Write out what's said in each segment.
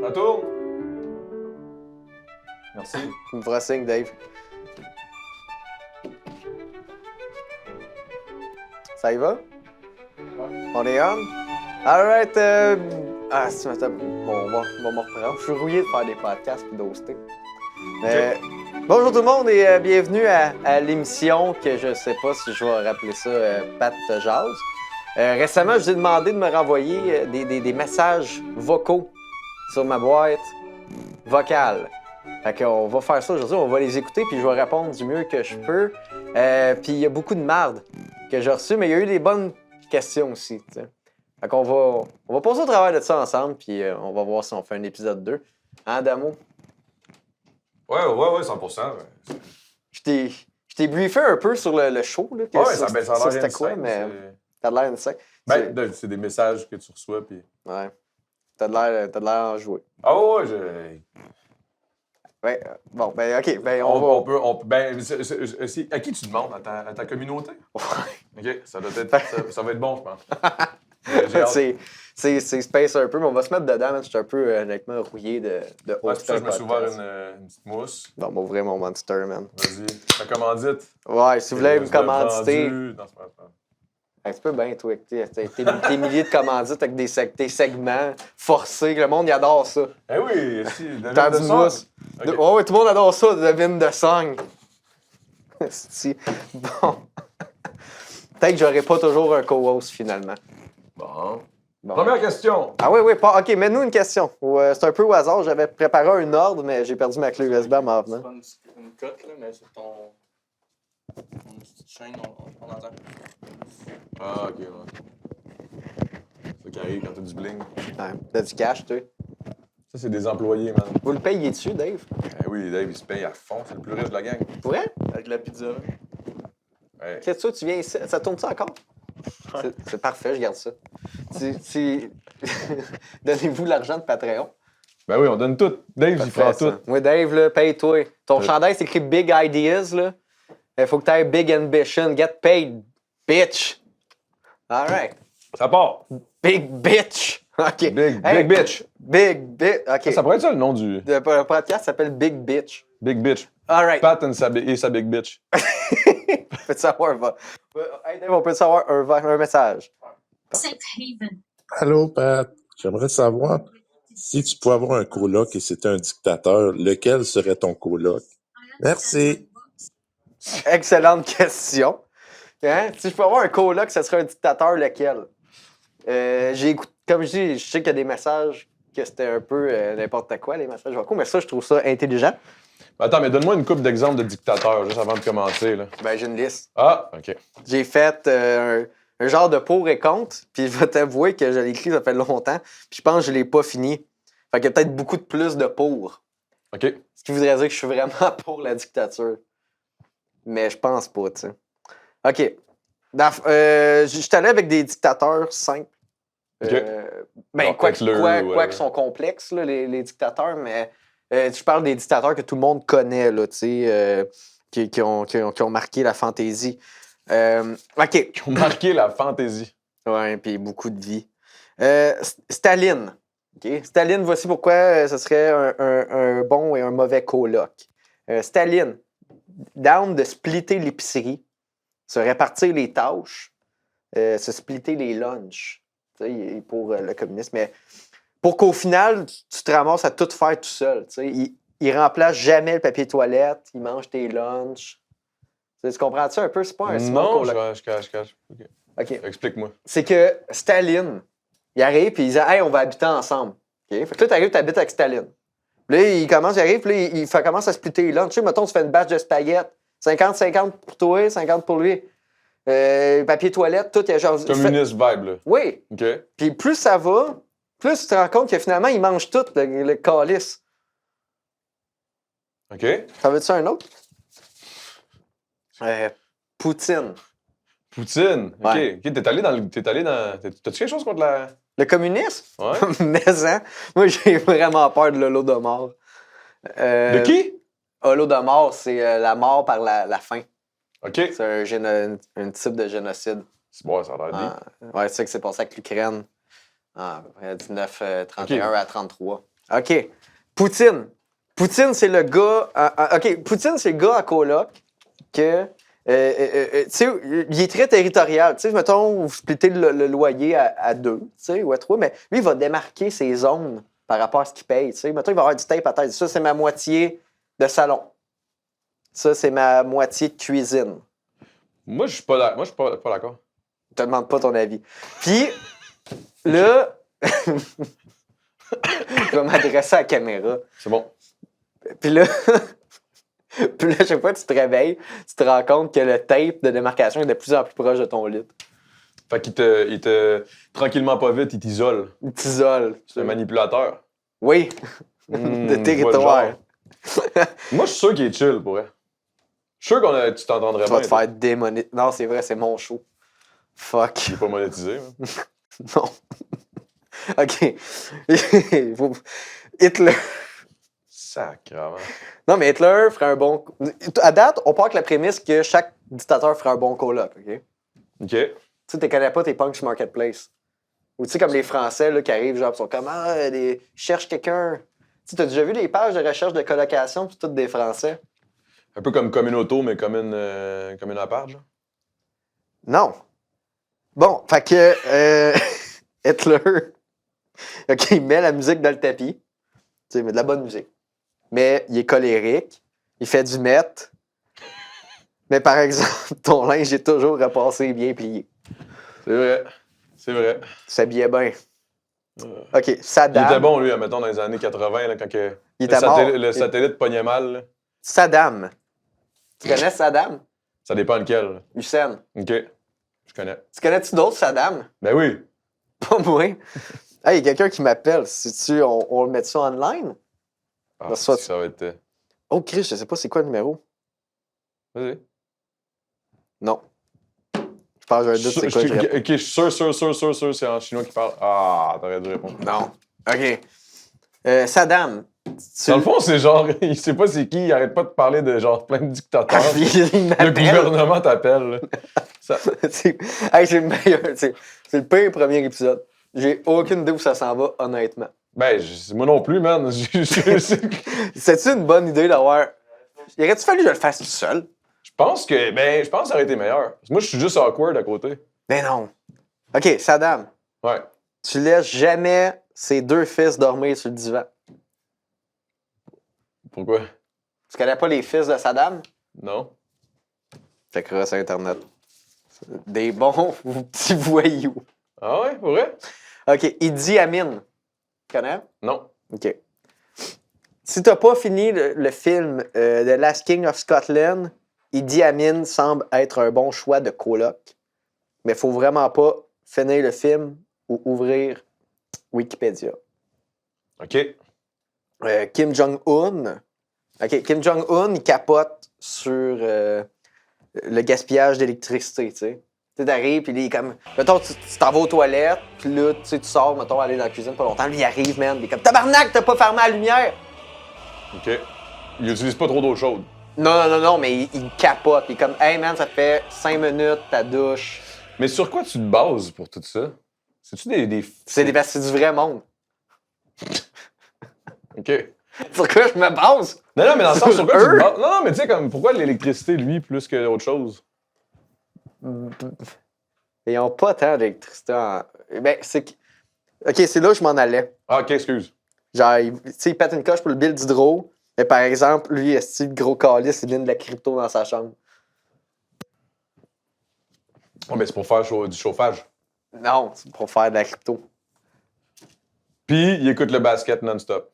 Ça tourne. Merci. Tu me feras signe, Dave. Ça y va? Ouais. On est on? Alright. Ah, si, attends. Bon, on va me reprendre. Je suis rouillé de faire des podcasts et d'hoster. Okay. Bonjour tout le monde et bienvenue à l'émission que je sais pas si je vais rappeler ça Pat te jase. Récemment, je vous ai demandé de me renvoyer des messages vocaux sur ma boîte vocale. Fait qu'on va faire ça aujourd'hui, on va les écouter puis je vais répondre du mieux que je peux. Puis il y a beaucoup de marde que j'ai reçu, mais il y a eu des bonnes questions aussi. T'sais. Fait qu'on va passer au travail de ça ensemble puis on va voir si on fait un épisode 2. Hein, Damo? Ouais, 100%. Ouais. Je t'ai briefé un peu sur le show. Là, que ouais, ça a l'air c'était quoi, mais t'as de l'air insane. C'est des messages que tu reçois, puis... Ouais. T'as de l'air en jouer. Ah ouais, Ouais, bon, ben OK, ben on peut... à qui tu demandes? À ta communauté? Ouais. OK, ça va être bon, je pense. C'est space un peu, mais on va se mettre dedans. Je suis un peu, honnêtement, rouillé de ouais, c'est ça, je me suis ouvert une petite mousse. Bon, on va ouvrir mon Monster, man. Vas-y, ta commandite. Ouais, si vous voulez me commanditer... Non, c'est pas grave. Un petit peu bien, toi, tes milliers de commandites avec tes segments forcés. Le monde, il adore ça. Eh oui, si, T'as du mousse. Okay. Ouais, tout le monde adore ça, de vine de sang. Si. Bon. Peut-être que j'aurai pas toujours un co-host, finalement. Bon. Première question. Ah oui, pas... OK, mets-nous une question. C'est un peu au hasard. J'avais préparé un ordre, mais j'ai perdu ma clé USB en m'en venant. C'est pas une cote, là, mais c'est ton petite chaîne, on entend. Ah, OK, ouais. C'est ça qui arrive quand t'as du bling. Ouais, t'as du cash, tu sais. Ça, c'est des employés, man. Vous le payez dessus, Dave? Eh oui, Dave, il se paye à fond. C'est le plus riche de la gang. Ouais? Avec la pizza. Ouais. Qu'est-ce que tu viens ici? Ça tourne ça encore? Ouais. C'est parfait, je garde ça. Donnez-vous l'argent de Patreon. Ben oui, on donne tout. Dave, il prend tout. Oui, Dave, là, paye-toi. Ton chandail, c'est écrit Big Ideas, là. Il faut que tu aies Big Ambition. Get paid, bitch. All right. Ça part. Big bitch. OK. Big bitch. Big bitch. OK. Ça pourrait être ça le nom du... Le podcast s'appelle Big Bitch. Big bitch. All right. Pat et sa big bitch. Peux-tu savoir hey Dave, on peut savoir un message? Safe Haven. Allô, Pat. J'aimerais savoir si tu pouvais avoir un coloc et c'était un dictateur, lequel serait ton coloc? Merci. Excellente question. Hein? Si je peux avoir un coloc, ce serait un dictateur, lequel? Comme je dis, je sais qu'il y a des messages que c'était un peu n'importe quoi, les messages vocaux, mais ça, je trouve ça intelligent. Attends, mais donne-moi une couple d'exemples de dictateurs, juste avant de commencer. Là. Ben, j'ai une liste. Ah, OK. J'ai fait un genre de pour et contre, puis je vais t'avouer que je l'ai écrit, ça fait longtemps, puis je pense que je l'ai pas fini. Fait qu'il y a peut-être beaucoup de plus de pour. OK. Ce qui voudrait dire que je suis vraiment pour la dictature. Mais je pense pas, tu sais. OK. Je suis allé avec des dictateurs simples. OK. Ben, quoi qu'ils sont complexes, là, les dictateurs, mais je parle des dictateurs que tout le monde connaît, là, tu sais, qui ont marqué la fantaisie. OK. Qui ont marqué la fantaisie. Ouais, puis beaucoup de vie. Staline. Okay. Staline, voici pourquoi ce serait un bon et un mauvais coloc. Staline, down de splitter l'épicerie, se répartir les tâches, se splitter les lunchs, pour le communisme. Mais pour qu'au final, tu te ramasses à tout faire tout seul. Il remplace jamais le papier toilette, il mange tes lunchs. Tu comprends-tu un peu? C'est pas un Non, coloc. je cache. OK. Explique-moi. C'est que Staline, il arrive et il dit « Hey, on va habiter ensemble. Okay? » Fait que là, tu arrives, tu habites avec Staline. Puis là, il arrive, puis là, il commence à splitter les lunchs. Tu sais, mettons, tu fais une batch de spaghettes. 50-50 pour toi, 50 pour lui. Papier toilette, tout, il y a genre... Communiste vibe, là. Oui. OK. Puis plus ça va, plus tu te rends compte que finalement, il mange tout, le calice. OK. Ça veut-tu un autre? Poutine. Poutine. OK. Ouais. OK, t'es allé dans... T'as-tu quelque chose contre la... Le communisme? Ouais. Mais hein? Moi, j'ai vraiment peur de l'Holodomor. De qui? Holodomor, c'est la mort par la faim. OK. C'est un type de génocide. C'est bon, ça a l'air dit. Ouais, c'est ça que c'est passé avec l'Ukraine. À peu près 1931 à 33. OK. Poutine. Poutine, c'est le gars... OK, Poutine, c'est le gars à coloc que... tu sais, il est très territorial. Tu sais, mettons, vous splittez le loyer à 2, tu sais, ou à 3, mais lui, il va démarquer ses zones par rapport à ce qu'il paye. Tu sais, mettons, il va avoir du tape à tête. Ça, c'est ma moitié de salon. Ça, c'est ma moitié de cuisine. Moi, je suis pas d'accord. Je te demande pas ton avis. Puis, là, je vais m'adresser à la caméra. C'est bon. Puis là, à chaque fois que tu te réveilles, tu te rends compte que le tape de démarcation est de plus en plus proche de ton lit. Fait qu'il tranquillement pas vite, il t'isole. Il t'isole. C'est un manipulateur. Oui, de Je vois territoire. le genre. Moi, je suis sûr qu'il est chill, pour vrai. Je suis sûr tu t'entendrais Tu bien. vas te faire démonétiser. Non, c'est vrai, c'est mon show. Fuck. Il est pas monétisé. Hein. Non. OK. Hitler. Sacrément. Non, mais Hitler ferait un bon... À date, on part avec la prémisse que chaque dictateur ferait un bon coloc, OK? OK. Tu sais, tu connais pas tes punks marketplace. Ou tu sais, comme les Français là, qui arrivent, genre, ils sont comme, cherche quelqu'un. Tu sais, t'as déjà vu les pages de recherche de colocation, puis toutes des Français? Un peu comme Communauto, mais comme une à part, genre. Non. Bon, fait que Hitler, OK, il met la musique dans le tapis. Tu sais, il met de la bonne musique. Mais il est colérique, il fait du meth. Mais par exemple, ton linge est toujours repassé et bien plié. C'est vrai. C'est vrai. Tu s'habillais bien. OK, Saddam. Il était bon, lui, admettons, dans les années 80, là, quand Il était mort. le satellite pognait mal. Là. Saddam. Tu connais Saddam? Ça dépend lequel. Là. Hussein. OK. Je connais. Tu connais-tu d'autres Saddam? Ben oui. Pas moi. Hey, il y a quelqu'un qui m'appelle. Si on le met ça online? Ah, Ben, soit- ça va être... Oh, Chris, je sais pas c'est quoi le numéro. Vas-y. Non. Je pense que j'ai un doute, c'est quoi je réponds. OK, je suis sûr, c'est en chinois qui parle. Ah, t'aurais dû répondre. Non. OK. Saddam. Dans le fond, c'est genre, il sait pas c'est qui, il arrête pas de parler de genre plein de dictateurs. Il Le m'appelle. gouvernement t'appelle. là. Ça... Hey, c'est le meilleur. C'est le pire premier épisode. J'ai aucune idée où ça s'en va, honnêtement. Ben, moi non plus, man. C'est-tu une bonne idée d'avoir. Il aurait-tu fallu que je le fasse tout seul? Je pense que ça aurait été meilleur. Moi, je suis juste awkward à côté. Ben non. OK, Saddam. Ouais. Tu laisses jamais ses 2 fils dormir sur le divan. Pourquoi? Tu connais pas les fils de Saddam? Non. Fait que sur Internet. Des bons petits voyous. Ah ouais, pour vrai? OK, Idi Amin. Tu connais? Non. OK. Si t'as pas fini le film The Last King of Scotland, Idi Amin semble être un bon choix de coloc. Mais faut vraiment pas finir le film ou ouvrir Wikipédia. OK. Kim Jong-un. OK, Kim Jong-un, il capote sur le gaspillage d'électricité, tu sais. Tu t'arrives, puis il est comme... Mettons, tu t'en vas aux toilettes, puis là, tu sais, tu sors, mettons, aller dans la cuisine pas longtemps. Lui, il arrive, man, il est comme... Tabarnak, t'as pas fermé la lumière! OK. Il utilise pas trop d'eau chaude. Non, mais il capote. Il est comme, hey, man, ça fait 5 minutes, ta douche. Mais sur quoi tu te bases pour tout ça? C'est-tu des... C'est du vrai monde. OK. Sur quoi je me base? Non, mais dans le sens, sur quoi tu eux? te bases? Non, mais tu sais, comme, pourquoi l'électricité, lui, plus que autre chose? Ils ont pas tant d'électricité en... Ben, c'est... OK, c'est là où je m'en allais. Ah, OK, excuse. Genre, tu sais, il pète une coche pour le bill d'hydro, mais par exemple, lui, est-ce le gros calice, il vient de la crypto dans sa chambre? Oh, mais c'est pour faire du chauffage. Non, c'est pour faire de la crypto. Puis, il écoute le basket non-stop.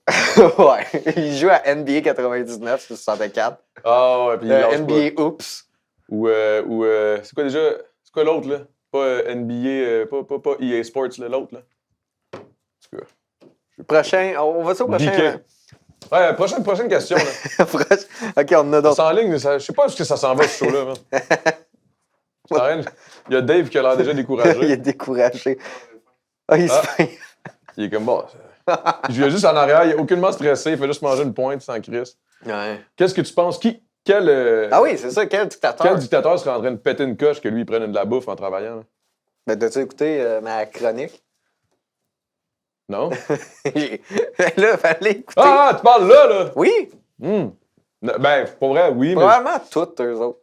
Ouais, il joue à NBA 99 sur 64. Ah, ouais, puis il lâche NBA Oops. Ou c'est quoi déjà? C'est quoi l'autre, là? Pas NBA, pas EA Sports, là, l'autre, là. En tout cas. Prochain, on va-tu au prochain? BK. Ouais, prochaine question, là. OK, on en a C'est d'autres. en ligne, je sais pas où ça s'en va, ce show-là, man. C'est en ligne. Il y a Dave qui a l'air déjà Il découragé. est découragé. Ah, il se fait... Il est comme, bon, il joue juste en arrière, il est aucunement stressé, il fait juste manger une pointe sans crise. Ouais. Qu'est-ce que tu penses? Quel Ah oui, c'est ça, quel dictateur? quel dictateur serait en train de péter une coche que lui, il prenne de la bouffe en travaillant? Là? Ben, t'as-tu écouté ma chronique? Non? Là, fallait écouter. Ah, tu parles là! Oui, Ben, pour vrai, oui, mais probablement toutes, eux autres.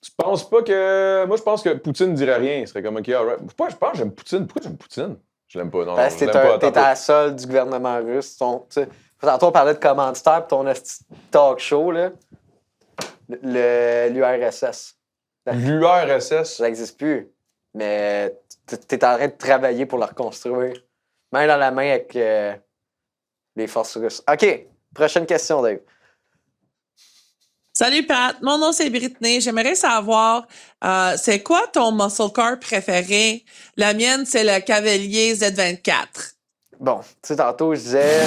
tu penses pas que... Moi, je pense que Poutine dirait rien. Il serait comme, OK, alright. Je pense que j'aime Poutine. Pourquoi j'aime Poutine? Je l'aime pas, non, Parce je que l'aime pas. t'es Attends à pas. la solde du gouvernement russe. Tantôt, on parlait de commanditaire, puis ton esti de talk show, là, l'URSS. L'URSS. Ça n'existe plus. Mais t'es en train de travailler pour le reconstruire. Main dans la main avec les forces russes. OK, prochaine question, Dave. Salut Pat, mon nom c'est Brittany. J'aimerais savoir, c'est quoi ton muscle car préféré? La mienne, c'est le Cavalier Z24. Bon, tu sais, tantôt, je disais...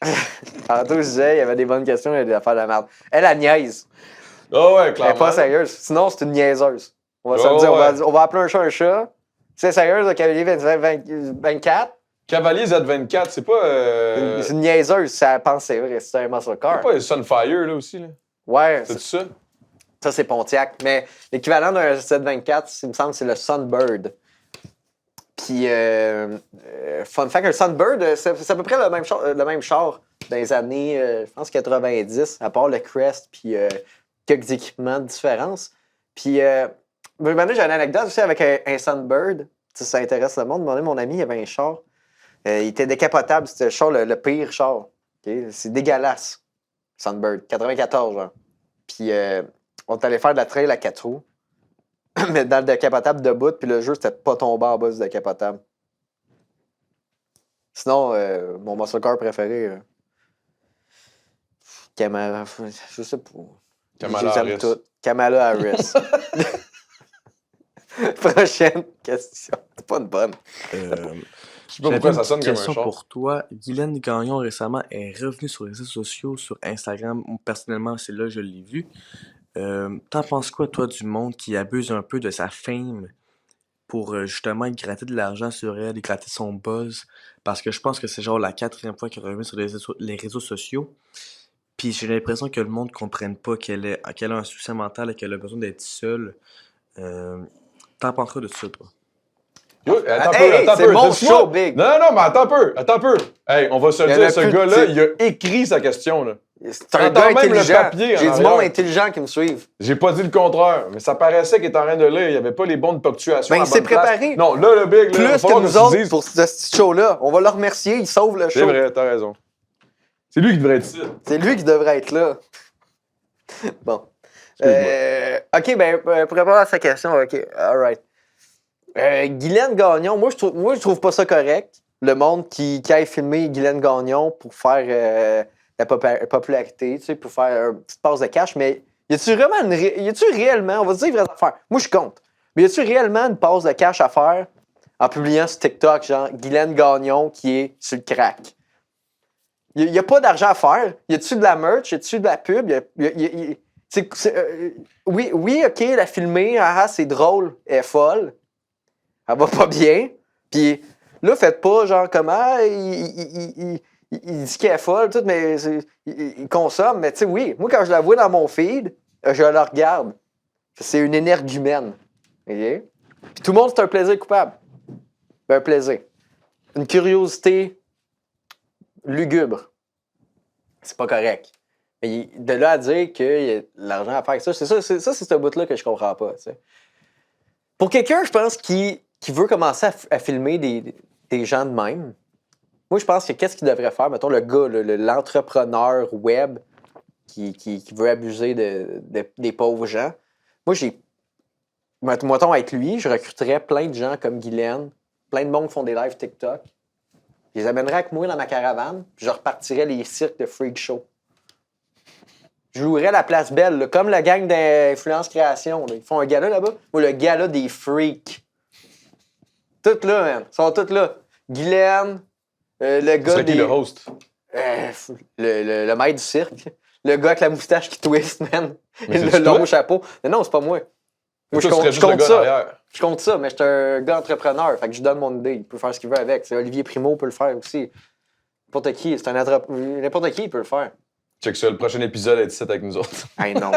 il y avait des bonnes questions, il y avait des affaires de merde. Elle niaise. Ah ouais, Elle est clairement. pas sérieuse. Sinon, c'est une niaiseuse. On va se Oh, le dire. ouais. On va appeler un chat un chat. C'est sérieuse, le Cavalier 24. Cavalier Z24, c'est pas... C'est une niaiseuse, ça pense c'est vrai, c'est un muscle car. C'est pas Sunfire, là, aussi, là? Ouais, C'est ça? ça c'est Pontiac. Mais l'équivalent d'un Z24, il me semble, c'est le Sunbird. Puis, fun fact, un Sunbird, c'est à peu près le même char dans les années, je pense, 90, à part le Crest, puis quelques équipements de différence. Puis, maintenant, j'ai une anecdote aussi avec un Sunbird. Si ça intéresse le monde, mon ami, il avait un char. Il était décapotable, c'était le char, le pire char. Okay? C'est dégueulasse. Sunbird, 94, genre. Puis, on est allé faire de la trail à 4 roues. Mais dans le décapotable debout, puis le jeu, c'était pas tombé en bas du décapotable. Sinon, mon muscle car préféré, Kamala, je sais pas. Kamala Je les aime Harris. toutes. Kamala Harris. Prochaine question. C'est pas une bonne. Je sais pas J'avais pourquoi une ça sonne petite comme un question char. pour toi. Guylaine Gagnon récemment est revenue sur les réseaux sociaux, sur Instagram. Personnellement, c'est là que je l'ai vu. T'en penses quoi, toi, du monde qui abuse un peu de sa fame pour justement gratter de l'argent sur elle et gratter son buzz? Parce que je pense que c'est genre la 4e fois qu'elle revient sur les réseaux sociaux. Puis j'ai l'impression que le monde ne comprenne pas qu'elle a un souci mental et qu'elle a besoin d'être seule. T'en penses quoi de ça, toi? Yo, attends Hey, un peu. c'est mon Laisse-moi- show, Big. Non, mais attends un peu. Hey, on va se Il y le en a dire, ce plus de gars-là, type. il a écrit sa question, là. C'est un gars T'entends même le intelligent. papier en J'ai du arrière. monde intelligent qui me suivent. J'ai pas dit le contraire, mais ça paraissait qu'il était en train de lire. Il n'y avait pas les bonnes ponctuations. Ben, à il s'est bonne place. préparé. Non, là, le big, là, il va Plus que falloir nous se autres dise- pour ce petit show-là. On va le remercier, il sauve le C'est show. vrai, t'as raison. C'est lui qui devrait être ici. C'est lui qui devrait être là. Bon. OK, ben, pour répondre à sa question, OK, all right. Guylaine Gagnon, moi, je trouve pas ça correct. Le monde qui aille filmer Guylaine Gagnon pour faire la popularité, tu sais, pour faire une petite passe de cash, mais y a-tu réellement, on va se dire les vraies affaires. Moi, je compte. Mais y a-tu réellement une passe de cash à faire en publiant sur TikTok, genre Guylaine Gagnon qui est sur le crack? Il n'y a pas d'argent à faire. Y a-tu de la merch? Y a-tu de la pub? Oui, OK, la filmer, c'est drôle, elle est folle. Elle va pas bien. Puis là, faites pas genre comment il dit qu'elle est folle, tout, mais il consomme. Mais tu sais, oui, moi, quand je la vois dans mon feed, je la regarde. C'est une énergumène. OK? Puis tout le monde, c'est un plaisir coupable. Un plaisir. Une curiosité lugubre. C'est pas correct. Mais de là à dire qu'il y a de l'argent à faire avec ça, c'est ce bout-là que je comprends pas. Tu sais. Pour quelqu'un, je pense, qui veut commencer à filmer des gens de même, moi, je pense que qu'est-ce qu'il devrait faire? Mettons, le gars, l'entrepreneur web qui veut abuser des pauvres gens. Moi, mettons, avec lui, je recruterais plein de gens comme Guylaine, plein de monde qui font des lives TikTok. Je les amènerais avec moi dans ma caravane, puis je repartirais les cirques de freak show. Je louerais la place belle, là, comme la gang d'Influence Création. Là. Ils font un gala là-bas. Ou le gala des freaks. Toutes là, man. Ils sont toutes là. Guylaine, le gars C'est qui des... le host? Le maître du cirque. Le gars avec la moustache qui twist, man. Mais Le c'est-tu long toi? chapeau. Mais non, c'est pas moi. Moi, Toi, tu serais je juste le compte gars ça. derrière. Je compte ça, mais je suis un gars entrepreneur. Fait que je donne mon idée. Il peut faire ce qu'il veut avec. C'est Olivier Primo peut le faire aussi. N'importe qui. N'importe qui peut le faire. Check ça, le prochain épisode est ici avec nous autres. Hey, non.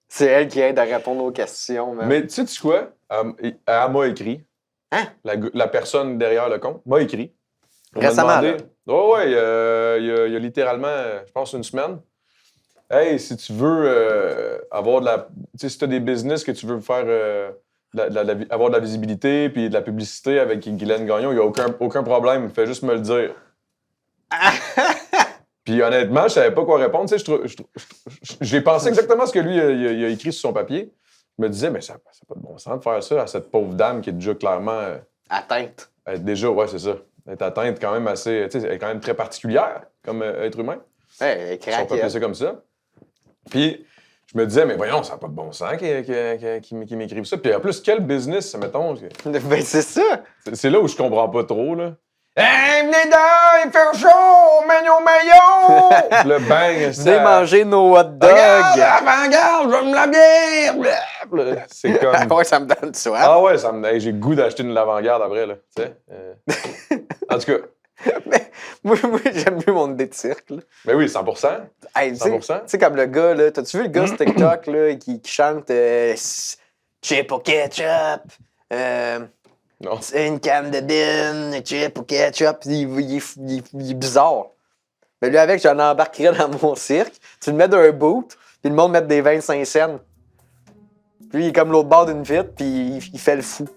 C'est elle qui aide à répondre aux questions, man. Mais tu sais quoi? Elle m'a écrit. Hein? La personne derrière le compte m'a écrit. On m'a Récemment, demandé. Ouais, il y a littéralement, je pense, une semaine. Hey, si tu veux avoir de la. Tu sais, si tu as des business que tu veux faire. Avoir de la visibilité puis de la publicité avec Guylaine Gagnon, il n'y a aucun problème. Fais juste me le dire. Puis honnêtement, je savais pas quoi répondre. Tu sais, j'ai pensé exactement ce que lui il a écrit sur son papier. Je me disais, mais ça n'a pas de bon sens de faire ça à cette pauvre dame qui est déjà clairement. Atteinte. Déjà, ouais, c'est ça. Elle est atteinte quand même assez. Tu sais, elle est quand même très particulière comme être humain. Ouais, Si on peut appeler ça comme ça. Puis je me disais, mais voyons, ça n'a pas de bon sens qu'il m'écrive ça. Puis en plus, quel business, mettons. Ben, c'est ça. C'est là où je comprends pas trop, là. Hey, venez donc, il fait chaud, maillot! Le bang, ça. Venez manger nos hot dogs. Regarde, avant-garde, je vais me la bière! C'est comme. Ouais, ça me donne soif. Ah ouais, hey, j'ai le goût d'acheter une l'avant-garde après, là. Tu sais? En tout cas. Mais moi j'aime mieux mon idée de cirque. Là. Mais oui, 100%. Hey, 100%. Tu sais, comme le gars, là, t'as-tu vu le gars sur TikTok là, qui chante chip au ketchup? Non. C'est une canne de bin, chip au ketchup. Il est bizarre. Mais lui, avec, j'en embarquerais dans mon cirque. Tu le mets d'un boot, puis le monde met des 25 cents. Puis il est comme l'autre bord d'une vitre, puis il fait le fou.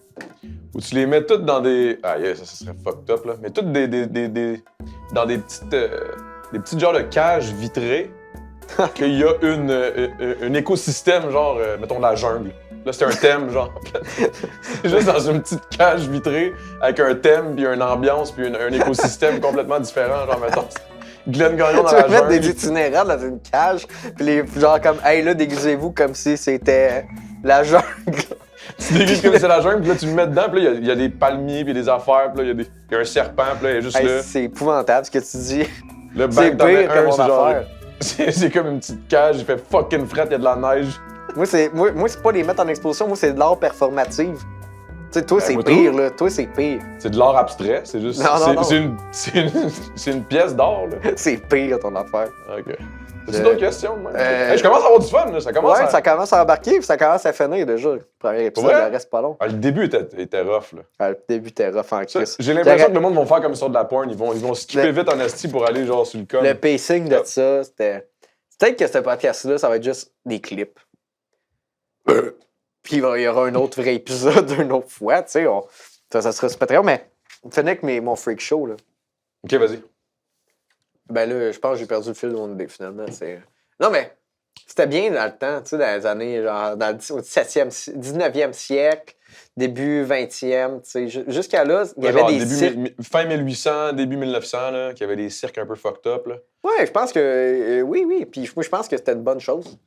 Ou tu les mets toutes dans des. Ah, yeah, ça serait fucked up, là. Mais toutes dans des petites genres de cages vitrées, qu'il y a un écosystème, genre, mettons, la jungle. Là, c'est un thème, genre. C'est juste dans une petite cage vitrée avec un thème, puis une ambiance, puis un écosystème complètement différent, genre, mettons. Guylaine Gagnon dans Tu la vas mettre jungle. des itinérants dans une cage, puis genre comme, hey là, déguisez-vous comme si c'était la jungle. Tu déguises comme c'est la jungle, puis là, tu le mets dedans, puis là, il y a des palmiers, puis des affaires, puis là, il y a un serpent, puis là, il est juste Hey, là. c'est épouvantable ce que tu dis. Le C'est bang, t'en mets pire que mon c'est genre. affaire. C'est comme une petite cage, il fait fucking fret, il y a de la neige. Moi, c'est pas les mettre en exposition, moi, c'est de l'art performatif. Tu sais, toi, Ben, c'est moi, pire, tout. là. Toi, c'est pire. C'est de l'art abstrait, c'est juste. Non, non, c'est une pièce d'art, là. C'est pire, ton affaire. Ok. As-tu d'autres questions? Moi? Euh, Hey, je commence à avoir du fun, là. Ça commence Ouais, à. ça commence à embarquer, puis ça commence à finir déjà. Le premier épisode, Pour vrai? il reste pas long. Ah, le début était rough, là. Ah, le début, t'es rough en Ça, crise. j'ai l'impression que le monde va faire comme sur de la porn. Ils vont skipper vite en esti pour aller genre sur le com. Le pacing de ça, c'était. Peut-être que ce podcast-là, ça va être juste des clips. Puis il y aura un autre vrai épisode une autre fois, tu sais. Ça sera super très bien, mais finir avec mon freak show, là. Ok, vas-y. Ben là, je pense que j'ai perdu le fil de mon idée, finalement. Non, mais c'était bien dans le temps, tu sais, dans les années, genre, au 19e siècle, début 20e, tu sais. Jusqu'à là, il y avait Genre, des cirques. fin 1800, début 1900, là, qu'il y avait des cirques un peu fucked up, là. Ouais, je pense que. Oui. Puis moi, je pense que c'était une bonne chose.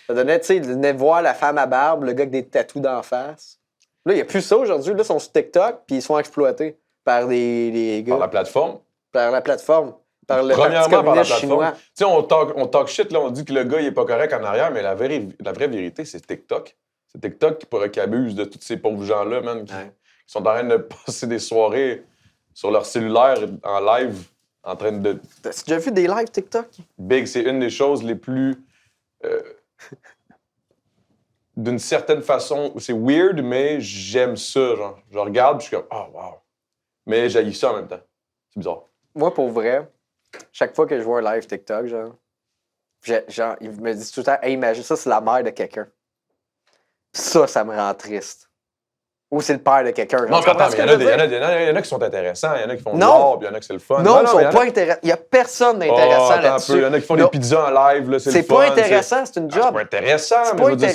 Ça donnait, tu sais, de venir voir la femme à barbe, le gars avec des tatous d'en face. Là, il n'y a plus ça aujourd'hui. Là, ils sont sur TikTok, puis ils sont exploités par des gars. Par la plateforme. Par la plateforme. Par le Parti Premièrement, par la communiste plateforme. chinois. Tu sais, on talk shit, là, on dit que le gars, il est pas correct en arrière, mais la vraie vérité, c'est TikTok. C'est TikTok qui abuse de tous ces pauvres gens-là, man, qui sont en train de passer des soirées sur leur cellulaire en live, en train de. T'as déjà vu des lives TikTok? Big, c'est une des choses les plus. D'une certaine façon, c'est weird, mais j'aime ça, genre. Je regarde, puis je suis comme, oh, wow. Mais j'haïs ça en même temps. C'est bizarre. Moi, pour vrai, chaque fois que je vois un live TikTok, genre, ils me disent tout le temps, hey, imagine ça, c'est la mère de quelqu'un. Ça me rend triste. Ou c'est le père de quelqu'un. Non, Tu comprends attends, ce mais que je veux dire? il y en a qui sont intéressants, il y en a qui font de Non. l'art, puis il y en a qui c'est le fun. Non, ils sont il y en a- pas intéressants. Il n'y a personne Oh, d'intéressant attends un là-dessus. peu, il y en a qui font Non. des pizzas en live, là, c'est le C'est fun. pas intéressant, c'est une C'est job. pas intéressant, C'est mais pas je veux dire,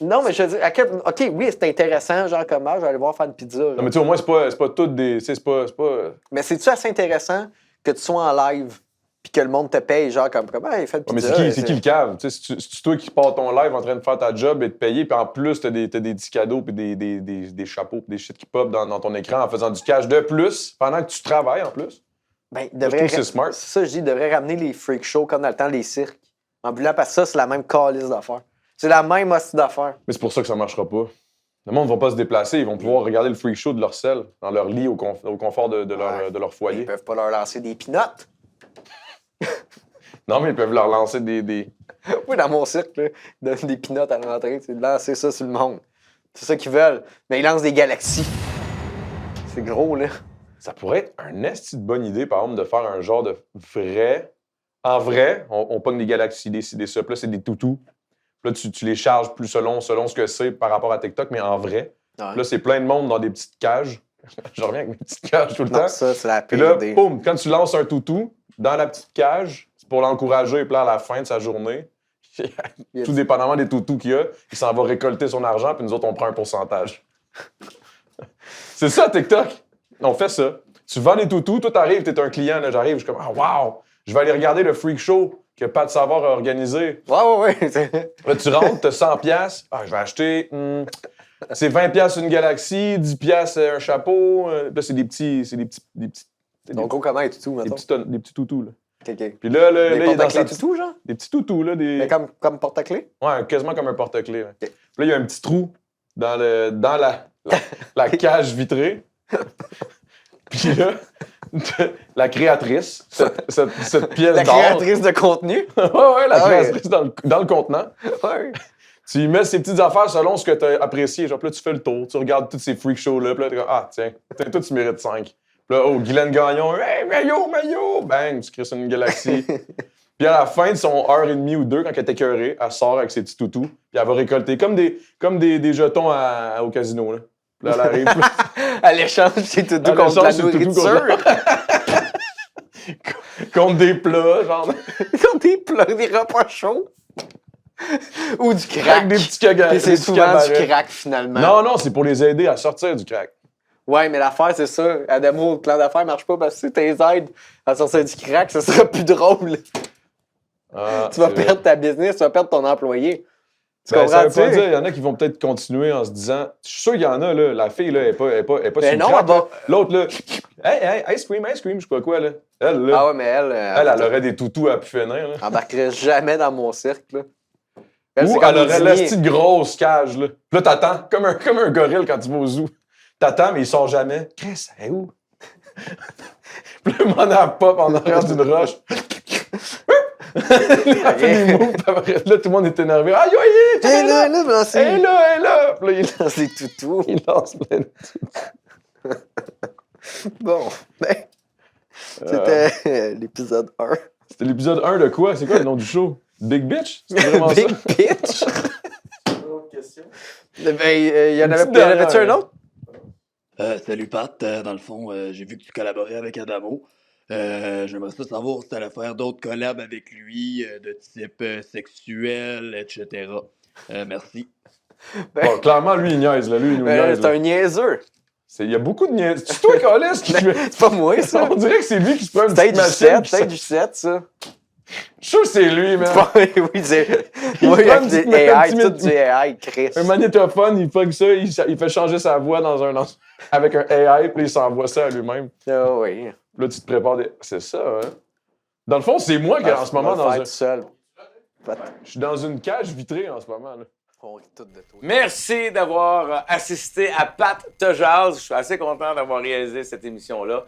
Non, mais je veux dire, OK, oui, c'est intéressant, genre comme je vais aller voir faire une pizza. genre. Non, mais tu sais, au moins, c'est pas toutes des. Tu sais, c'est pas. Mais c'est-tu assez intéressant que tu sois en live puis que le monde te paye, genre comme hey, fais une Ouais, mais pizza. c'est qui le cave? Tu sais, c'est toi qui pars ton live en train de faire ta job et de payer, puis en plus, t'as des petits cadeaux, puis des chapeaux, puis des shit qui pop dans ton écran en faisant du cash de plus pendant que tu travailles en plus. Ben, Je trouve que c'est smart. C'est ça, je dis, il devrait ramener les freak shows comme dans le temps, les cirques. Ambulant, parce que ça, c'est la même calice d'affaires. C'est la même hostie d'affaires. Mais c'est pour ça que ça marchera pas. Le monde ne va pas se déplacer, ils vont pouvoir regarder le freak show de leur selle, dans leur lit, au confort de leur Ils foyer. peuvent pas leur lancer des pinottes. Non, mais ils peuvent leur lancer des. Oui, dans mon cirque, là, ils donnent des pinottes à l'entrée, c'est de lancer ça sur le monde. C'est ça qu'ils veulent. Mais ils lancent des galaxies. C'est gros, là. Ça pourrait être un esti de bonne idée, par exemple, de faire un genre de vrai. En vrai, on pogne des galaxies, des ci, des ça. Puis là, c'est des toutous. Puis là, tu les charges plus selon ce que c'est par rapport à TikTok, mais en vrai. Ouais. Puis là, c'est plein de monde dans des petites cages. Je reviens avec mes petites cages tout le Non, temps. ça, c'est la Puis pire là, idée. boum, quand tu lances un toutou dans la petite cage, c'est pour l'encourager. Puis là, à la fin de sa journée, tout dépendamment des toutous qu'il y a, il s'en va récolter son argent, puis nous autres, on prend un pourcentage. C'est ça, TikTok. On fait ça. Tu vends des toutous, toi, t'arrives, t'es un client, là, j'arrive, je suis comme, ah, wow, je vais aller regarder le freak show que Pat Savard a organisé. Ouais. Là, tu rentres, t'as 100 $. Ah, je vais acheter, c'est 20 $ une galaxie, 10 $ un chapeau. Là, c'est des petits, Donc, comment est tout, mettons? des petits toutous, là. OK. Puis là, Des il est dans porte-clés sa tout, genre? des petits toutous, là, des... Mais comme porte-clés? Ouais, quasiment comme un porte-clés. Ouais. OK. Puis là, il y a un petit trou dans la cage vitrée. Puis là, la créatrice, cette pièce La d'or... créatrice de contenu? ouais, la Ah ouais. créatrice dans le contenant. Ouais. Tu y mets ces petites affaires selon ce que tu as apprécié. Genre, puis là, tu fais le tour, tu regardes tous ces freak shows-là, puis là, t'es comme, ah, tiens, toi, tu mérites 5. Puis là, oh, Guylaine Gagnon, hey, Mayo! Bang, tu crées sur une galaxie. Puis à la fin de son heure et demie ou deux, quand elle est écœurée, elle sort avec ses petits toutous, puis elle va récolter comme des jetons au casino, là. Puis là, elle arrive. Puis là, Elle échange ses toutous Elle contre la échange ses toutous nourriture. contre des plats, genre, Contre des plats, des repas chauds. Ou du crack. avec des petits cagas. Puis c'est des petits souvent du cabarets. crack, finalement. Non, c'est pour les aider à sortir du crack. Ouais, mais l'affaire, c'est ça. Adamo, le plan d'affaires marche pas parce que si t'es aides à sortir du crack, ça sera plus drôle. Ah, Tu vas c'est vrai. perdre ta business, tu vas perdre ton employé. Tu Ben, ça veut comprends-tu? pas dire, il y en a qui vont peut-être continuer en se disant, je suis sûr qu'il y en a, là, la fille, là, elle est pas sur Ben le non, crack, elle va- là. L'autre, là, hey, ice cream, je sais pas quoi, là. Elle, là, Ah ouais, mais elle, elle aurait des toutous à pu finir, là. embarquerait jamais dans mon cercle. Là. Elle, c'est Ou comme elle au aurait dîner. la petite grosse cage, là. Puis là, t'attends, comme un gorille quand tu vas au zoo. T'attends, mais il sort jamais. Chris, elle est où? Puis là, mon âme pop en arrière d'une roche. Elle fait des moves, puis après, là, tout le monde est énervé. Aïe, aïe, Hey, là, là, ben, c'est- elle est là, elle est là. Puis là, Dans des toutous. il lance plein de... Bon, ben, c'était l'épisode 1. C'était l'épisode 1 de quoi? C'est quoi le nom du show? Big Bitch? C'est vraiment Big ça? Pitch. Autre question? Ben, il y en Une avait, petite il y en avait-tu dernière. un autre? Salut Pat, dans le fond, j'ai vu que tu collaborais avec Adamo. J'aimerais ça savoir si tu allais faire d'autres collabs avec lui, de type sexuel, etc. Merci. Bon, clairement, lui, il niaise, là. Lui, il nous Ben, niaise. c'est là. un niaiseux. Il y a beaucoup de niaises. C'est toi, Colis, qui fait... C'est pas moi, ça. On dirait que c'est lui qui se prend une Peut-être petite du 7, machine. puis peut-être du 7, ça. Je suis sûr que c'est lui, man. Oui, c'est. Il Oui, prend avec une des petite- AI, un petit- tout du AI, Chris. Un magnétophone, il fuck ça, il fait changer sa voix avec un AI, puis il s'envoie ça à lui-même. Ah oui. Là, tu te prépares des... C'est ça, hein? Dans le fond, c'est moi qui, en ce moment, On va dans le faire un... tout seul. Je suis dans une cage vitrée en ce moment, là. On rit tout de toi. Merci d'avoir assisté à Pat te jase. Je suis assez content d'avoir réalisé cette émission-là.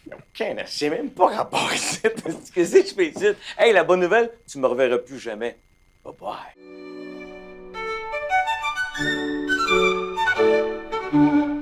Aucun, j'ai même pas rapport ici. Qu'est-ce que je fais ici? Hey, la bonne nouvelle, tu me reverras plus jamais. Bye bye.